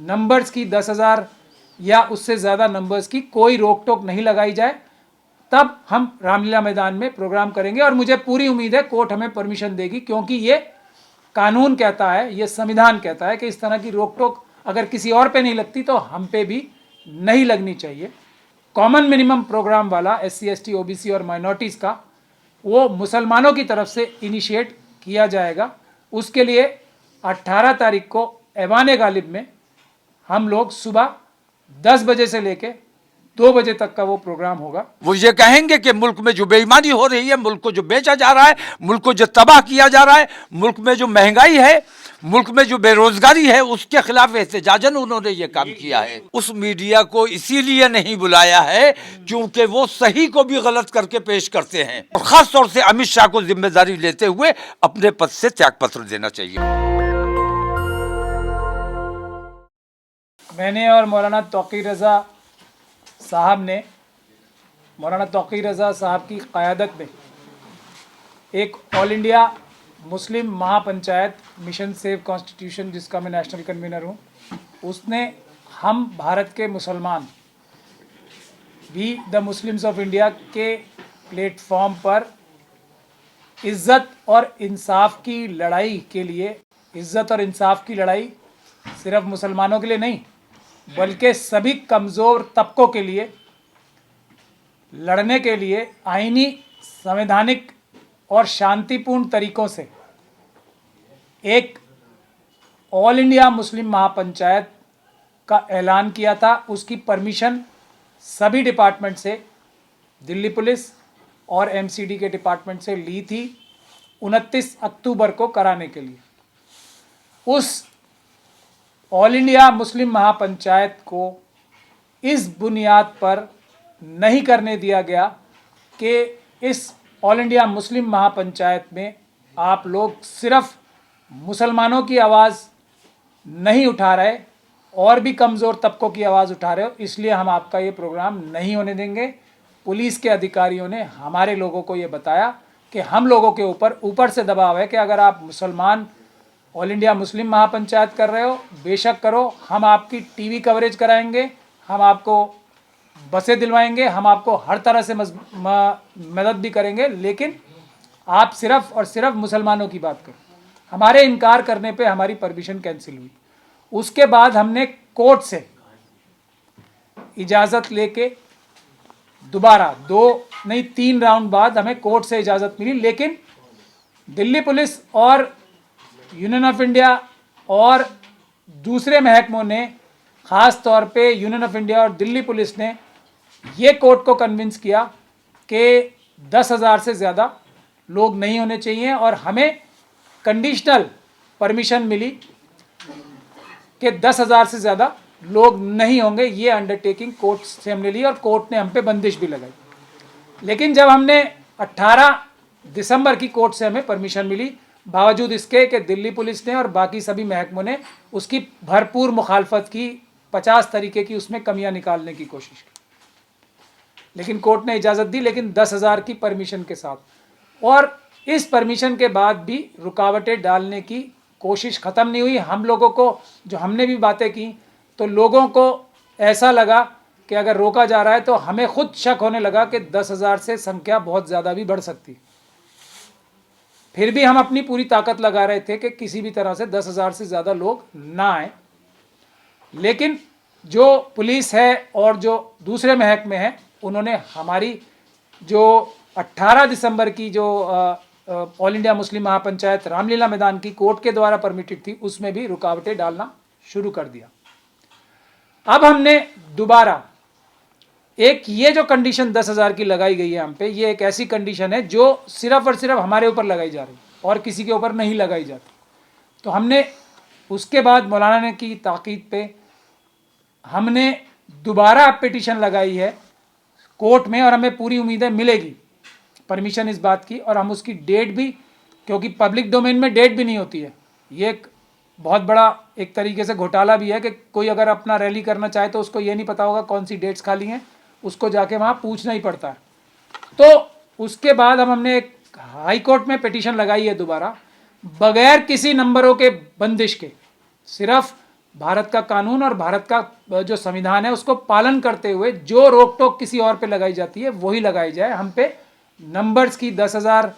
Numbers की 10,000 या उससे ज़्यादा नंबर्स की कोई रोक टोक नहीं लगाई जाए, तब हम रामलीला मैदान में प्रोग्राम करेंगे। और मुझे पूरी उम्मीद है कोर्ट हमें परमिशन देगी, क्योंकि ये कानून कहता है, ये संविधान कहता है कि इस तरह की रोक टोक अगर किसी और पे नहीं लगती तो हम पे भी नहीं लगनी चाहिए। कॉमन मिनिमम प्रोग्राम वाला SC ST OBC और माइनॉरिटीज़ का वो मुसलमानों की तरफ से इनिशिएट किया जाएगा। उसके लिए 18 तारीख को ऐवान गालिब में हम लोग सुबह 10 बजे से लेके 2 बजे तक का वो प्रोग्राम होगा। वो ये कहेंगे कि मुल्क में जो बेईमानी हो रही है, मुल्क को जो बेचा जा रहा है, मुल्क को जो तबाह किया जा रहा है, मुल्क में जो महंगाई है, मुल्क में जो बेरोजगारी है, उसके खिलाफ एहतजाजन उन्होंने ये काम किया है। उस मीडिया को इसीलिए नहीं बुलाया है क्योंकि वो सही को भी गलत करके पेश करते हैं, और खास तौर से अमित शाह को जिम्मेदारी लेते हुए अपने पद से त्यागपत्र देना चाहिए। मैंने और मौलाना तौक़ीर रज़ा साहब ने, मौलाना तौक़ीर रज़ा साहब की क़यादत में एक ऑल इंडिया मुस्लिम महापंचायत मिशन सेव कॉन्स्टिट्यूशन, जिसका मैं नेशनल कन्वीनर हूँ, उसने हम भारत के मुसलमान भी द मुस्लिम्स ऑफ इंडिया के प्लेटफॉर्म पर इज़्ज़त और इंसाफ की लड़ाई के लिए, इज़्ज़त और इंसाफ की लड़ाई सिर्फ मुसलमानों के लिए नहीं बल्कि सभी कमज़ोर तबकों के लिए लड़ने के लिए आईनी, संवैधानिक और शांतिपूर्ण तरीक़ों से एक ऑल इंडिया मुस्लिम महापंचायत का ऐलान किया था। उसकी परमिशन सभी डिपार्टमेंट से, दिल्ली पुलिस और MCD के डिपार्टमेंट से ली थी 29 अक्टूबर को कराने के लिए। उस ऑल इंडिया मुस्लिम महापंचायत को इस बुनियाद पर नहीं करने दिया गया कि इस ऑल इंडिया मुस्लिम महापंचायत में आप लोग सिर्फ मुसलमानों की आवाज़ नहीं उठा रहे और भी कमज़ोर तबकों की आवाज़ उठा रहे हो, इसलिए हम आपका ये प्रोग्राम नहीं होने देंगे। पुलिस के अधिकारियों ने हमारे लोगों को ये बताया कि हम लोगों के ऊपर से दबाव है कि अगर आप मुसलमान ऑल इंडिया मुस्लिम महापंचायत कर रहे हो, बेशक करो, हम आपकी TV कवरेज कराएंगे, हम आपको बसें दिलवाएंगे, हम आपको हर तरह से मदद भी करेंगे, लेकिन आप सिर्फ और सिर्फ मुसलमानों की बात करो। हमारे इनकार करने पे हमारी परमिशन कैंसिल हुई। उसके बाद हमने कोर्ट से इजाज़त लेके दोबारा 3 राउंड बाद हमें कोर्ट से इजाज़त मिली, लेकिन दिल्ली पुलिस और यूनियन ऑफ इंडिया और दूसरे महकमों ने, ख़ास तौर पे यूनियन ऑफ इंडिया और दिल्ली पुलिस ने ये कोर्ट को कन्विंस किया कि 10,000 से ज़्यादा लोग नहीं होने चाहिए, और हमें कंडीशनल परमिशन मिली कि 10,000 से ज़्यादा लोग नहीं होंगे। ये अंडरटेकिंग कोर्ट से हमने ली और कोर्ट ने हम पे बंदिश भी लगाई। लेकिन जब हमने 18 दिसंबर की कोर्ट से हमें परमिशन मिली, बावजूद इसके कि दिल्ली पुलिस ने और बाकी सभी महकमों ने उसकी भरपूर मुखालफत की, 50 तरीके की उसमें कमियां निकालने की कोशिश की, लेकिन कोर्ट ने इजाज़त दी, लेकिन 10,000 की परमिशन के साथ। और इस परमिशन के बाद भी रुकावटें डालने की कोशिश ख़त्म नहीं हुई। हम लोगों को, जो हमने भी बातें की, तो लोगों को ऐसा लगा कि अगर रोका जा रहा है तो हमें खुद शक होने लगा कि 10,000 से संख्या बहुत ज़्यादा भी बढ़ सकती। फिर भी हम अपनी पूरी ताकत लगा रहे थे कि किसी भी तरह से 10,000 से ज़्यादा लोग ना आए। लेकिन जो पुलिस है और जो दूसरे महकमे हैं, उन्होंने हमारी जो 18 दिसंबर की जो ऑल इंडिया मुस्लिम महापंचायत रामलीला मैदान की कोर्ट के द्वारा परमिटेड थी, उसमें भी रुकावटें डालना शुरू कर दिया। अब हमने दोबारा एक ये जो कंडीशन 10,000 की लगाई गई है हम पे, ये एक ऐसी कंडीशन है जो सिर्फ और सिर्फ हमारे ऊपर लगाई जा रही और किसी के ऊपर नहीं लगाई जाती। तो हमने उसके बाद मौलाना ने की ताकीद पे हमने दोबारा पिटीशन लगाई है कोर्ट में, और हमें पूरी उम्मीद है मिलेगी परमिशन इस बात की। और हम उसकी डेट भी, क्योंकि पब्लिक डोमेन में डेट भी नहीं होती है, ये एक बहुत बड़ा एक तरीके से घोटाला भी है कि कोई अगर अपना रैली करना चाहे तो उसको ये नहीं पता होगा कौन सी डेट्स खाली हैं, उसको जाके वहाँ पूछना ही पड़ता है। तो उसके बाद हमने एक हाई कोर्ट में पिटीशन लगाई है दोबारा, बगैर किसी नंबरों के बंदिश के, सिर्फ भारत का कानून और भारत का जो संविधान है उसको पालन करते हुए जो रोक टोक किसी और पे लगाई जाती है वही लगाई जाए। हम पे नंबर्स की 10,000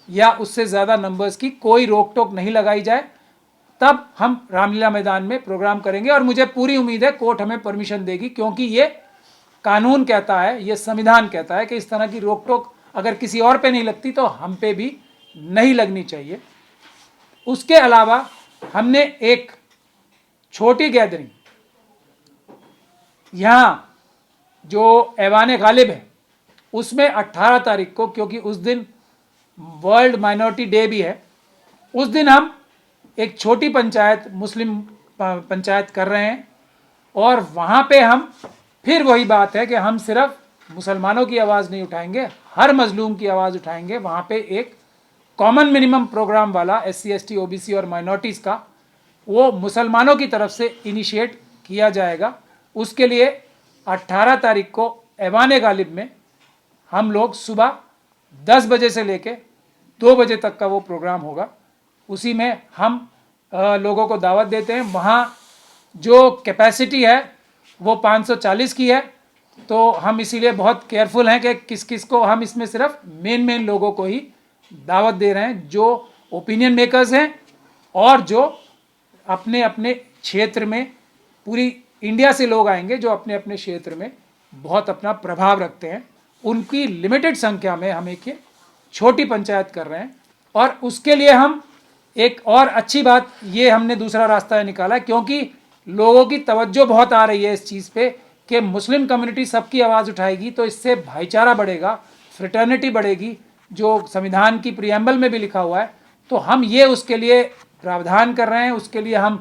या उससे ज़्यादा नंबर्स की कोई रोक टोक नहीं लगाई जाए। तब हम रामलीला मैदान में प्रोग्राम करेंगे और मुझे पूरी उम्मीद है कोर्ट हमें परमिशन देगी, क्योंकि ये कानून कहता है, ये संविधान कहता है कि इस तरह की रोक टोक अगर किसी और पे नहीं लगती तो हम पे भी नहीं लगनी चाहिए। उसके अलावा हमने एक छोटी गैदरिंग यहाँ जो ऐवान गालिब है उसमें 18 तारीख को, क्योंकि उस दिन वर्ल्ड माइनॉरिटी डे भी है, उस दिन हम एक छोटी पंचायत मुस्लिम पंचायत कर रहे हैं। और वहाँ पे हम फिर वही बात है कि हम सिर्फ मुसलमानों की आवाज़ नहीं उठाएंगे, हर मजलूम की आवाज़ उठाएंगे। वहाँ पे एक कॉमन मिनिमम प्रोग्राम वाला SC ST OBC और माइनॉरिटीज़ का वो मुसलमानों की तरफ से इनिशिएट किया जाएगा। उसके लिए 18 तारीख को ऐवान गालिब में हम लोग सुबह 10 बजे से लेके 2 बजे तक का वो प्रोग्राम होगा। उसी में हम लोगों को दावत देते हैं। वहाँ जो कैपेसिटी है वो 540 की है, तो हम इसीलिए बहुत केयरफुल हैं कि किस किस को हम इसमें सिर्फ मेन लोगों को ही दावत दे रहे हैं, जो ओपिनियन मेकर्स हैं और जो अपने अपने क्षेत्र में, पूरी इंडिया से लोग आएंगे जो अपने अपने क्षेत्र में बहुत अपना प्रभाव रखते हैं। उनकी लिमिटेड संख्या में हम एक छोटी पंचायत कर रहे हैं। और उसके लिए हम एक और अच्छी बात, ये हमने दूसरा रास्ता निकाला, क्योंकि लोगों की तवज्जो बहुत आ रही है इस चीज़ पे कि मुस्लिम कम्युनिटी सबकी आवाज़ उठाएगी तो इससे भाईचारा बढ़ेगा, फ्रेटर्निटी बढ़ेगी, जो संविधान की प्रियम्बल में भी लिखा हुआ है। तो हम ये उसके लिए प्रावधान कर रहे हैं। उसके लिए हम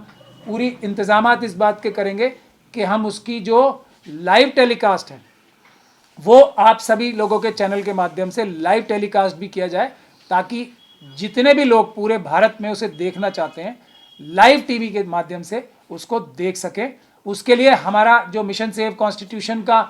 पूरी इंतजामात इस बात के करेंगे कि हम उसकी जो लाइव टेलीकास्ट है वो आप सभी लोगों के चैनल के माध्यम से लाइव टेलीकास्ट भी किया जाए, ताकि जितने भी लोग पूरे भारत में उसे देखना चाहते हैं लाइव टीवी के माध्यम से उसको देख सकें। उसके लिए हमारा जो मिशन सेव कॉन्स्टिट्यूशन का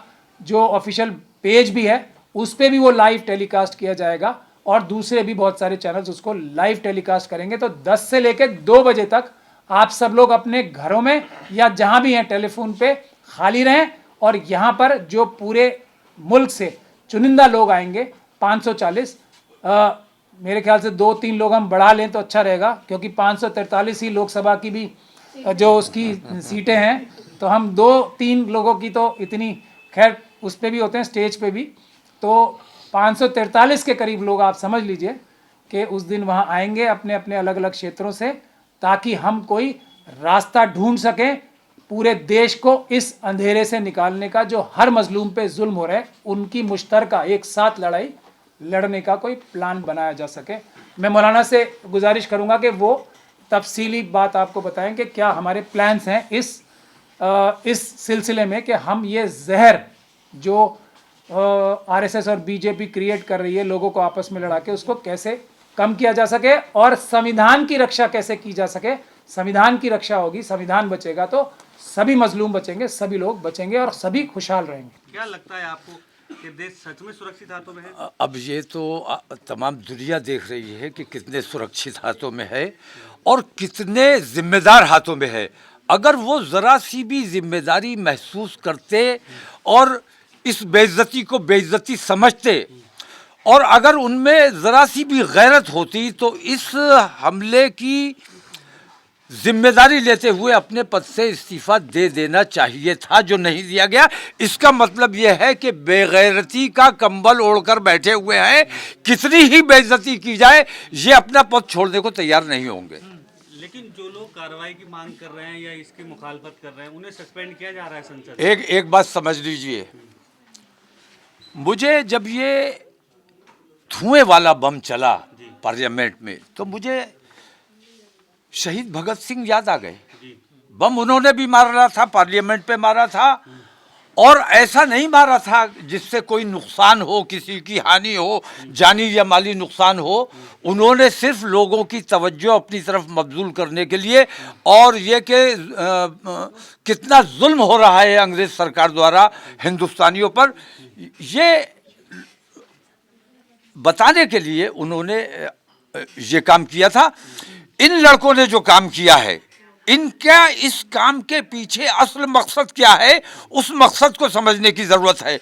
जो ऑफिशियल पेज भी है उस पर भी वो लाइव टेलीकास्ट किया जाएगा और दूसरे भी बहुत सारे चैनल्स उसको लाइव टेलीकास्ट करेंगे। तो 10 से लेकर 2 बजे तक आप सब लोग अपने घरों में या जहां भी हैं टेलीफोन पे खाली रहें। और यहाँ पर जो पूरे मुल्क से चुनिंदा लोग आएंगे 540, मेरे ख्याल से 2-3 लोग हम बढ़ा लें तो अच्छा रहेगा, क्योंकि 543 ही लोकसभा की भी जो उसकी सीटें हैं, तो हम 2-3 लोगों की तो इतनी, खैर उस पर भी होते हैं स्टेज पे भी, तो 543 के करीब लोग आप समझ लीजिए कि उस दिन वहाँ आएंगे अपने अपने अलग अलग क्षेत्रों से, ताकि हम कोई रास्ता ढूंढ सकें पूरे देश को इस अंधेरे से निकालने का जो हर मजलूम पे जुल्म हो रहा है, उनकी मुश्तरका एक साथ लड़ाई लड़ने का कोई प्लान बनाया जा सके। मैं मौलाना से गुजारिश करूंगा कि वो तफसीली बात आपको बताएं कि क्या हमारे प्लान्स हैं इस सिलसिले में कि हम ये जहर जो RSS और BJP क्रिएट कर रही है लोगों को आपस में लड़ा के, उसको कैसे कम किया जा सके और संविधान की रक्षा कैसे की जा सके। संविधान की रक्षा होगी, संविधान बचेगा तो सभी मजलूम बचेंगे, सभी लोग बचेंगे और सभी खुशहाल रहेंगे। क्या लगता है आपको कि देश सच में सुरक्षित हाथों में है? अब ये तो तमाम दुनिया देख रही है कि कितने सुरक्षित हाथों में है और कितने जिम्मेदार हाथों में है। अगर वो ज़रा सी भी जिम्मेदारी महसूस करते और इस बेइज्जती को बेइज्जती समझते और अगर उनमें ज़रा सी भी गैरत होती तो इस हमले की जिम्मेदारी लेते हुए अपने पद से इस्तीफा दे देना चाहिए था, जो नहीं दिया गया। इसका मतलब यह है कि बेगैरती का कंबल ओढ़कर बैठे हुए हैं, कितनी ही बेइज्जती की जाए ये अपना पद छोड़ने को तैयार नहीं होंगे। लेकिन जो लोग कार्रवाई की मांग कर रहे हैं या इसकी मुखालफत कर रहे हैं उन्हें सस्पेंड किया जा रहा है संसद। एक बात समझ लीजिए, मुझे जब ये धुएं वाला बम चला पार्लियामेंट में तो मुझे शहीद भगत सिंह याद आ गए। बम उन्होंने भी मारा था, पार्लियामेंट पे मारा था, और ऐसा नहीं मारा था जिससे कोई नुकसान हो, किसी की हानि हो, जानी या माली नुकसान हो। उन्होंने सिर्फ लोगों की तवज्जो अपनी तरफ मबजूल करने के लिए और ये कि कितना जुल्म हो रहा है अंग्रेज सरकार द्वारा हिंदुस्तानियों पर, ये बताने के लिए उन्होंने ये काम किया था। इन लड़कों ने जो काम किया है इनका इस काम के पीछे असल मकसद क्या है, उस मकसद को समझने की जरूरत है।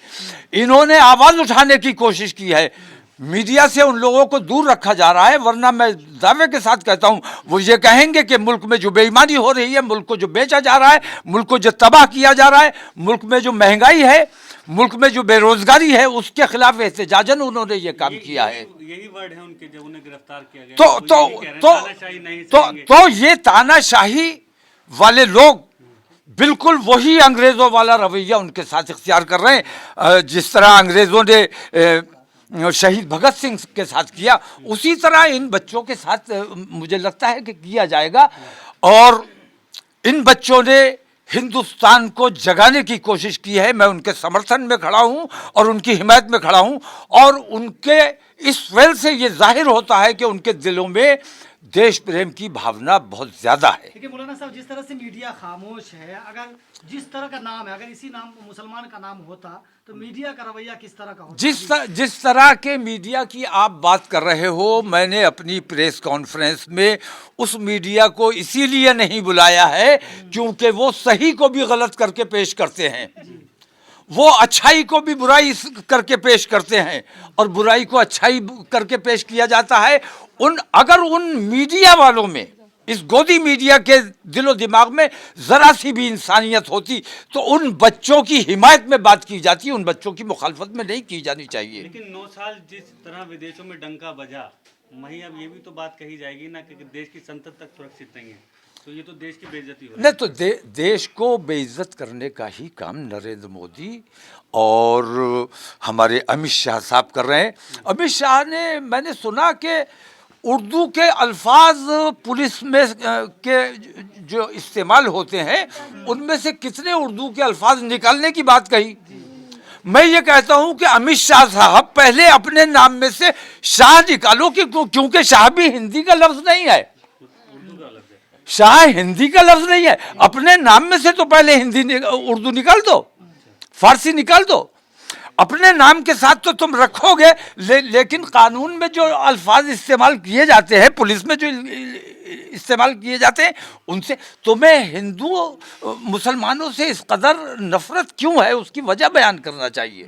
इन्होंने आवाज उठाने की कोशिश की है, मीडिया से उन लोगों को दूर रखा जा रहा है, वरना मैं दावे के साथ कहता हूं वो ये कहेंगे कि मुल्क में जो बेईमानी हो रही है, मुल्क को जो बेचा जा रहा है, मुल्क को जो तबाह किया जा रहा है, मुल्क में जो महंगाई है, मुल्क में जो बेरोजगारी है, उसके खिलाफ एहतजाजन उन्होंने ये काम किया है। यही वर्ड है उनके जब उन्हें गिरफ्तार किया गया। तो ये तानाशाही वाले लोग बिल्कुल वही अंग्रेजों वाला रवैया उनके साथ इख्तियार कर रहे हैं। जिस तरह अंग्रेजों ने शहीद भगत सिंह के साथ किया, उसी तरह इन बच्चों के साथ मुझे लगता है कि किया जाएगा। और इन बच्चों ने हिंदुस्तान को जगाने की कोशिश की है। मैं उनके समर्थन में खड़ा हूं और उनकी हिमायत में खड़ा हूं, और उनके इस फेल से ये जाहिर होता है कि उनके दिलों में देश प्रेम की भावना बहुत ज्यादा है। देखिए मौलाना साहब, जिस तरह से मीडिया खामोश है, अगर जिस तरह का नाम है, अगर इसी नाम मुसलमान का नाम होता तो मीडिया का रवैया किस तरह का होता? जिस तरह के मीडिया की आप बात कर रहे हो, मैंने अपनी प्रेस कॉन्फ्रेंस में उस मीडिया को इसीलिए नहीं बुलाया है क्योंकि वो सही को भी गलत करके पेश करते हैं, वो अच्छाई को भी बुराई करके पेश करते हैं, और बुराई को अच्छाई करके पेश किया जाता है। अगर उन मीडिया वालों में, इस गोदी मीडिया के दिलो दिमाग में जरा सी भी इंसानियत होती तो उन बच्चों की हिमायत में बात की जाती, उन बच्चों की मुखालफत में नहीं की जानी चाहिए। लेकिन 9 साल जिस तरह विदेशों में डंका बजा, वहीं अब ये भी तो बात कही जाएगी ना कि देश की संसद तक सुरक्षित नहीं है, तो ये तो देश की बेइज्जती हो रही है। नहीं तो देश को बेइज्जत करने का ही काम नरेंद्र मोदी और हमारे अमित शाह साहब कर रहे हैं। अमित शाह ने, मैंने सुना कि उर्दू के अल्फाज पुलिस में के जो इस्तेमाल होते हैं उनमें से कितने उर्दू के अल्फाज निकालने की बात कही। मैं ये कहता हूं कि अमित शाह साहब पहले अपने नाम में से शाह निकालो, क्योंकि शाह भी हिंदी का लफ्ज नहीं है, शाह हिंदी का लफ्ज नहीं है। अपने नाम में से तो पहले उर्दू निकाल दो, फारसी निकाल दो। अपने नाम के साथ तो तुम रखोगे, लेकिन कानून में जो अल्फाज इस्तेमाल किए जाते हैं, पुलिस में जो इस्तेमाल किए जाते हैं, उनसे तुम्हें हिंदू मुसलमानों से इस कदर नफरत क्यों है, उसकी वजह बयान करना चाहिए।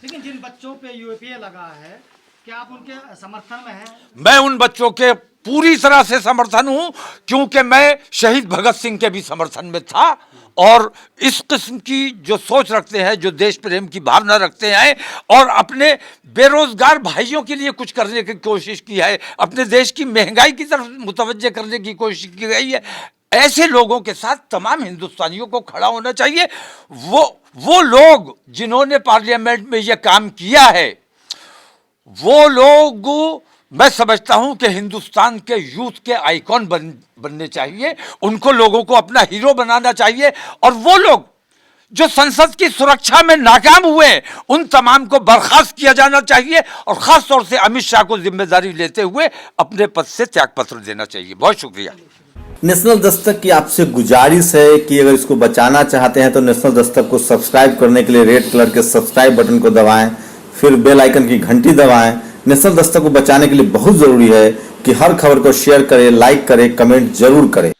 लेकिन जिन बच्चों पे यूएपीए लगा है, क्या आप उनके समर्थन में हैं? मैं उन बच्चों के पूरी तरह से समर्थन हूं, क्योंकि मैं शहीद भगत सिंह के भी समर्थन में था, और इस किस्म की जो सोच रखते हैं, जो देश प्रेम की भावना रखते हैं और अपने बेरोजगार भाइयों के लिए कुछ करने की कोशिश की है, अपने देश की महंगाई की तरफ मुतवज्जे करने की कोशिश की गई है, ऐसे लोगों के साथ तमाम हिंदुस्तानियों को खड़ा होना चाहिए। वो लोग जिन्होंने पार्लियामेंट में ये काम किया है, वो लोग मैं समझता हूं कि हिंदुस्तान के यूथ के आइकॉन बनने चाहिए, उनको लोगों को अपना हीरो बनाना चाहिए, और वो लोग जो संसद की सुरक्षा में नाकाम हुए उन तमाम को बर्खास्त किया जाना चाहिए, और खास तौर से अमित शाह को जिम्मेदारी लेते हुए अपने पद से त्यागपत्र देना चाहिए। बहुत शुक्रिया। नेशनल दस्तक की आपसे गुजारिश है कि अगर इसको बचाना चाहते हैं तो नेशनल दस्तक को सब्सक्राइब करने के लिए रेड कलर के सब्सक्राइब बटन को दबाएं, फिर बेल आइकन की घंटी दबाएं। नेशनल दस्तक को बचाने के लिए बहुत जरूरी है कि हर खबर को शेयर करें, लाइक करें, कमेंट जरूर करें।